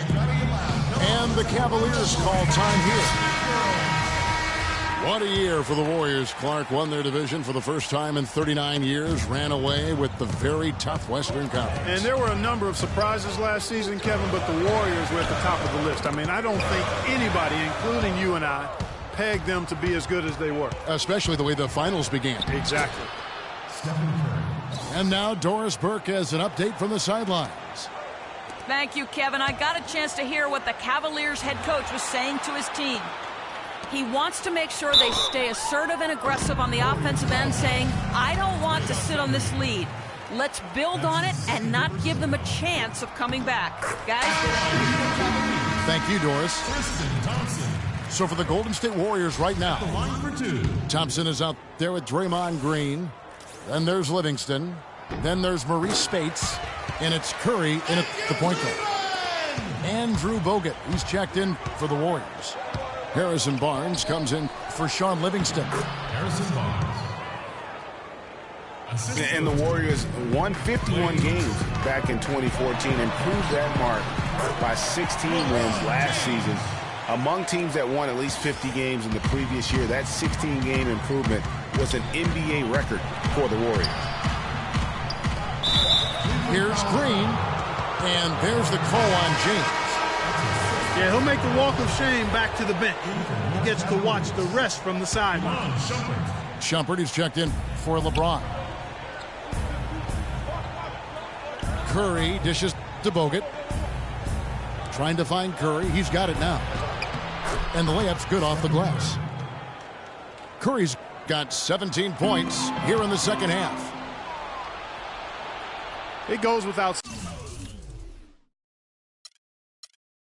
And the Cavaliers call time here. What a year for the Warriors. Clark won their division for the first time in 39 years, ran away with the very tough Western Conference. And there were a number of surprises last season, Kevin, but the Warriors were at the top of the list. I mean, I don't think anybody, including you and I, pegged them to be as good as they were. Especially the way the finals began. Exactly. And now Doris Burke has an update from the sidelines. Thank you, Kevin. I got a chance to hear what the Cavaliers head coach was saying to his team. He wants to make sure they stay assertive and aggressive on the offensive end, saying, I don't want to sit on this lead. Let's build on it and not give them a chance of coming back. Guys? Thank you, Doris. So for the Golden State Warriors right now, Thompson is out there with Draymond Green. Then there's Livingston. Then there's Maurice Spates. And it's Curry in at the point guard. Andrew Bogut, he's checked in for the Warriors. Harrison Barnes comes in for Sean Livingston. Harrison Barnes. And the Warriors won 51 games back in 2014 and proved that mark by 16 wins last season. Among teams that won at least 50 games in the previous year, that 16-game improvement was an NBA record for the Warriors. Here's Green, and there's the call on James. Yeah, he'll make the walk of shame back to the bench. He gets to watch the rest from the sideline. Shumpert is checked in for LeBron. Curry dishes to Bogut. Trying to find Curry. He's got it now. And the layup's good off the glass. Curry's got 17 points here in the second half. It goes without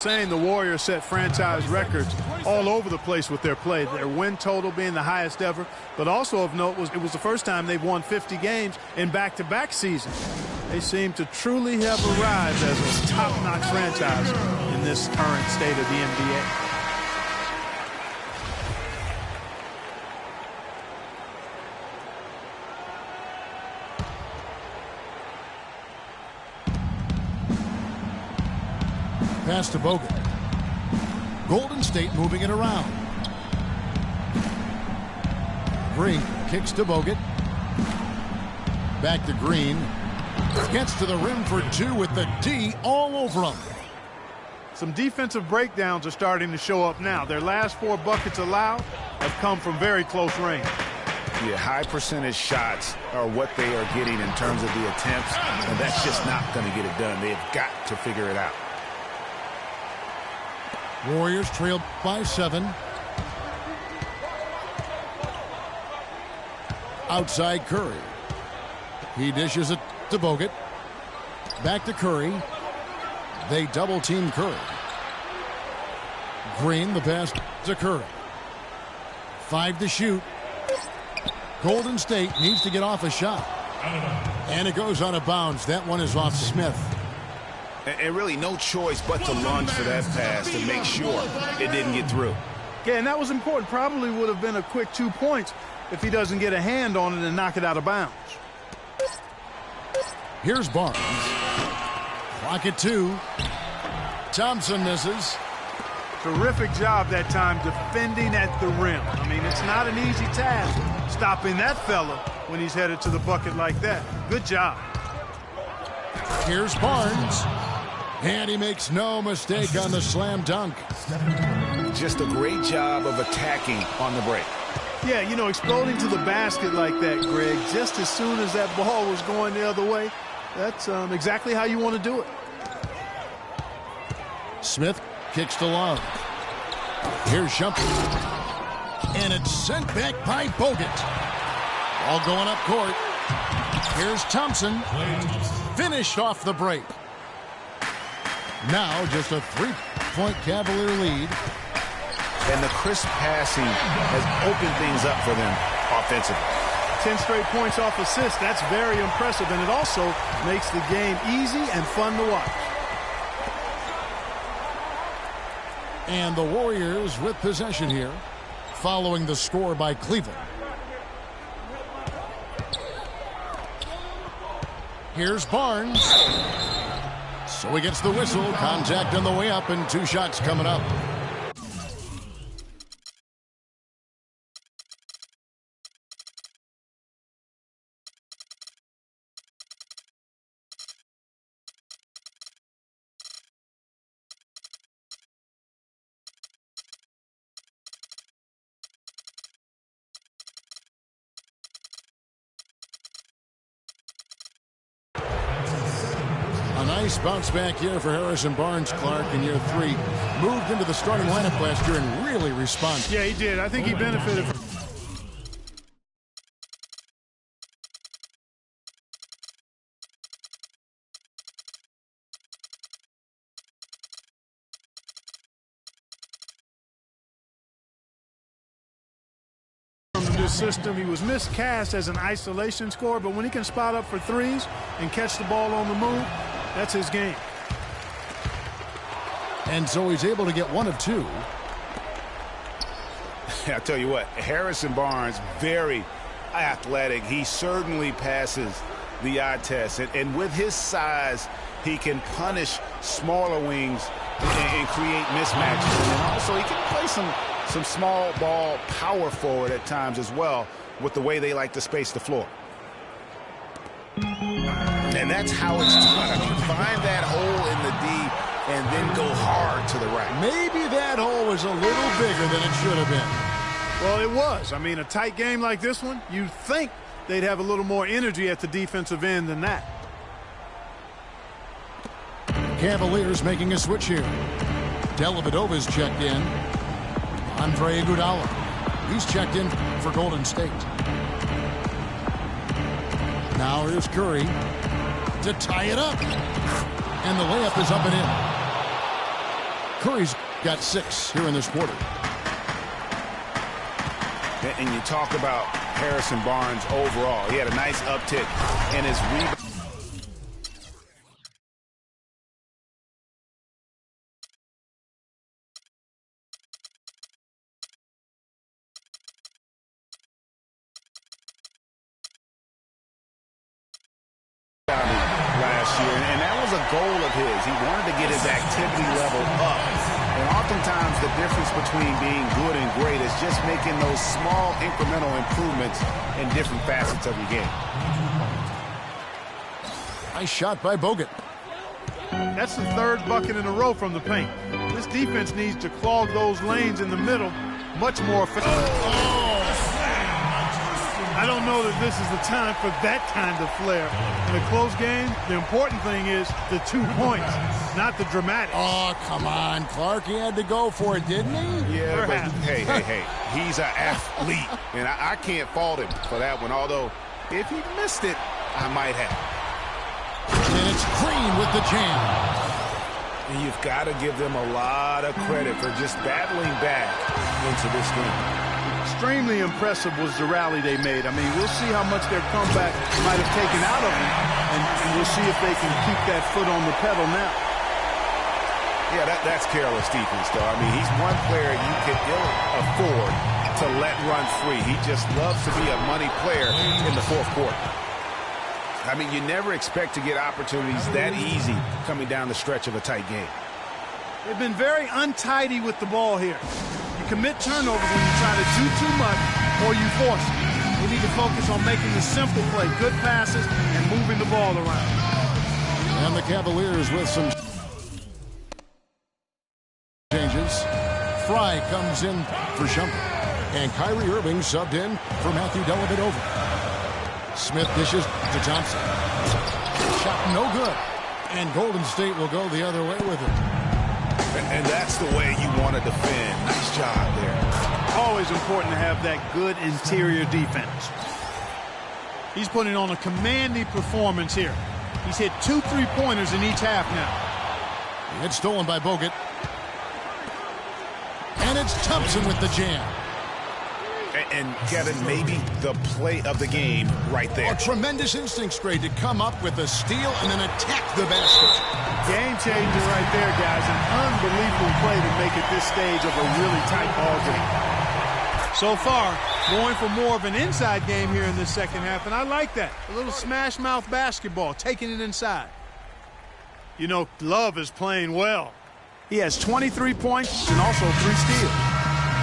saying the Warriors set franchise records all over the place with their play. Their win total being the highest ever, but also of note was it was the first time they've won 50 games in back-to-back seasons. They seem to truly have arrived as a top-notch franchise in this current state of the NBA. Pass to Bogut. Golden State moving it around. Green kicks to Bogut. Back to Green. Gets to the rim for two with the D all over him. Some defensive breakdowns are starting to show up now. Their last 4 buckets allowed have come from very close range. Yeah, high percentage shots are what they are getting in terms of the attempts, and that's just not going to get it done. They've got to figure it out. Warriors trailed by 7. Outside Curry. He dishes it to Bogut. Back to Curry. They double team Curry. Green, the pass to Curry. 5 to shoot. Golden State needs to get off a shot. And it goes on a bounce. That one is off Smith. And really no choice but to lunge for that pass to make sure it didn't get through. Yeah, and that was important. Probably would have been a quick 2 points if he doesn't get a hand on it and knock it out of bounds. Here's Barnes. Clock at 2. Thompson misses. Terrific job that time defending at the rim. I mean, it's not an easy task stopping that fella when he's headed to the bucket like that. Good job. Here's Barnes. And he makes no mistake on the slam dunk. Just a great job of attacking on the break. Yeah, you know, exploding to the basket like that, Greg, just as soon as that ball was going the other way, that's exactly how you want to do it. Smith kicks to Love. Here's Shumpert. And it's sent back by Bogut. All going up court. Here's Thompson. Finished off the break. Now just a 3-point Cavalier lead. And the crisp passing has opened things up for them offensively. 10 straight points off assists. That's very impressive. And it also makes the game easy and fun to watch. And the Warriors with possession here, following the score by Cleveland. Here's Barnes. So he gets the whistle. Contact on the way up and 2 shots coming up. A nice bounce-back year for Harrison Barnes, Clark, in year 3. Moved into the starting lineup last year and really responded. Yeah, he did. I think he benefited from this system. He was miscast as an isolation scorer, but when he can spot up for threes and catch the ball on the move, that's his game. And so he's able to get 1 of 2. I'll tell you what, Harrison Barnes, very athletic. He certainly passes the eye test. And with his size, he can punish smaller wings and create mismatches. And also, he can play some small ball power forward at times as well with the way they like to space the floor. And that's how it's done. You find that hole in the D and then go hard to the rack. Maybe that hole was a little bigger than it should have been. Well, it was. I mean, a tight game like this one, you'd think they'd have a little more energy at the defensive end than that. Cavaliers making a switch here. Dellavedova's checked in. Andre Iguodala. He's checked in for Golden State. Now here's Curry to tie it up. And the layup is up and in. Curry's got 6 here in this quarter. And you talk about Harrison Barnes overall. He had a nice uptick in his rebound. Last year, and that was a goal of his. He wanted to get his activity level up. And oftentimes the difference between being good and great is just making those small incremental improvements in different facets of your game. Nice shot by Bogut. That's the 3rd bucket in a row from the paint. This defense needs to clog those lanes in the middle much more effectively. I don't know that this is the time for that kind of flair. In a close game, the important thing is the 2 points, not the dramatic. Oh, come on, Clark. He had to go for it, didn't he? Yeah, but hey, he's an athlete, and I can't fault him for that one, although if he missed it, I might have. And it's Green with the jam. And you've got to give them a lot of credit for just battling back into this game. Extremely impressive was the rally they made. I mean, we'll see how much their comeback might have taken out of them, and we'll see if they can keep that foot on the pedal now. Yeah, that's careless defense, though. I mean, he's one player you can ill afford to let run free. He just loves to be a money player in the 4th quarter. I mean, you never expect to get opportunities that easy coming down the stretch of a tight game. They've been very untidy with the ball here. Commit turnovers when you try to do too much or you force it. We need to focus on making the simple play, good passes, and moving the ball around. And the Cavaliers with some changes. Fry comes in for Shumpert. And Kyrie Irving subbed in for Matthew Dellavedova. Smith dishes to Thompson. Shot no good. And Golden State will go the other way with it. And that's the way you want to defend. Nice job there. Always important to have that good interior defense. He's putting on a commanding performance here. He's hit 2 3-pointers in each half now. It's stolen by Bogut. And it's Thompson with the jam. And Kevin, maybe the play of the game right there. A tremendous instincts grade to come up with a steal and then attack the basket. Game changer right there, guys. An unbelievable play to make it this stage of a really tight ball game. So far, going for more of an inside game here in this second half, and I like that. A little smash mouth basketball, taking it inside. You know, Love is playing well. He has 23 points and also 3 steals.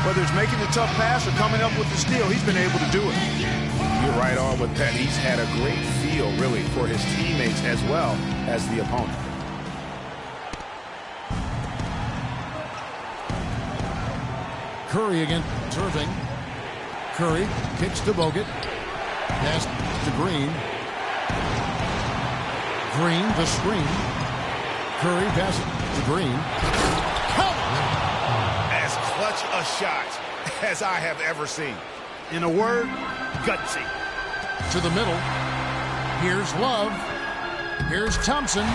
Whether it's making the tough pass or coming up with the steal, he's been able to do it. You're right on with that. He's had a great feel, really, for his teammates as well as the opponent. Curry against Irving. Curry kicks to Bogut. Pass to Green. Green, the screen. Curry passes to Green. As clutch a shot as I have ever seen. In a word, gutsy. To the middle. Here's Love. Here's Thompson.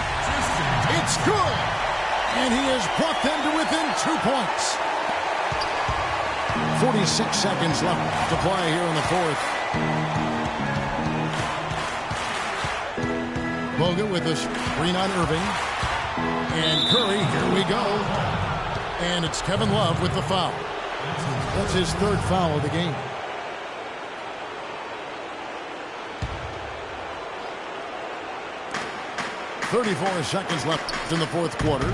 It's good. And he has brought them to within 2 points. 46 seconds left to play here in the fourth. Bogut with a screen on Irving. And Curry, here we go. And it's Kevin Love with the foul. That's his 3rd foul of the game. .34 seconds left in the fourth quarter.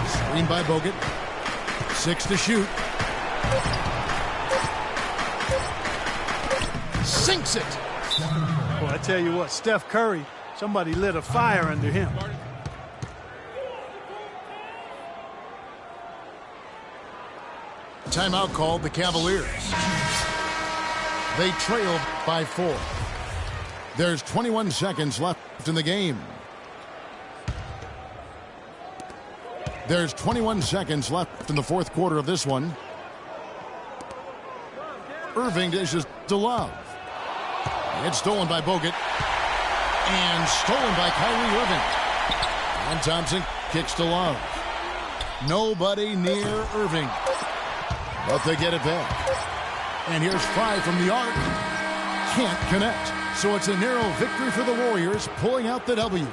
Screen by Bogut. 6 to shoot. Sinks it. Well, I tell you what, Steph Curry, somebody lit a fire under him. Timeout called the Cavaliers. They trailed by 4. There's 21 seconds left in the game. There's 21 seconds left in the fourth quarter of this one. Irving dishes to Love. It's stolen by Bogut. And stolen by Kyrie Irving. And Thompson kicks to Love. Nobody near Irving. But they get it back. And here's 5 from the arc. Can't connect. So it's a narrow victory for the Warriors, pulling out the W.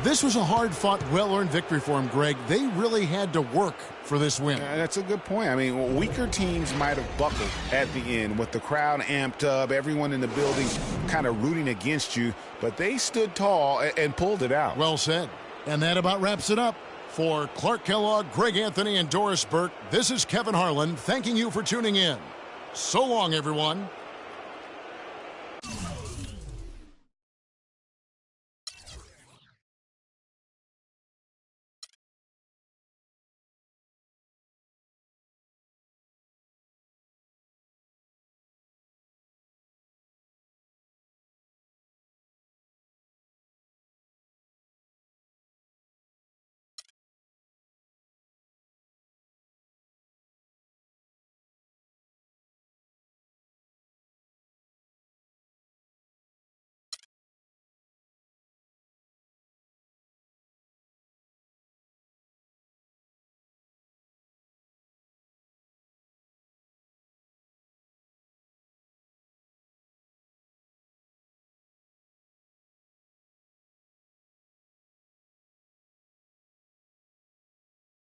This was a hard-fought, well-earned victory for them, Greg. They really had to work for this win. That's a good point. I mean, weaker teams might have buckled at the end with the crowd amped up, everyone in the building kind of rooting against you, but they stood tall and pulled it out. Well said. And that about wraps it up. For Clark Kellogg, Greg Anthony, and Doris Burke, this is Kevin Harlan thanking you for tuning in. So long, everyone.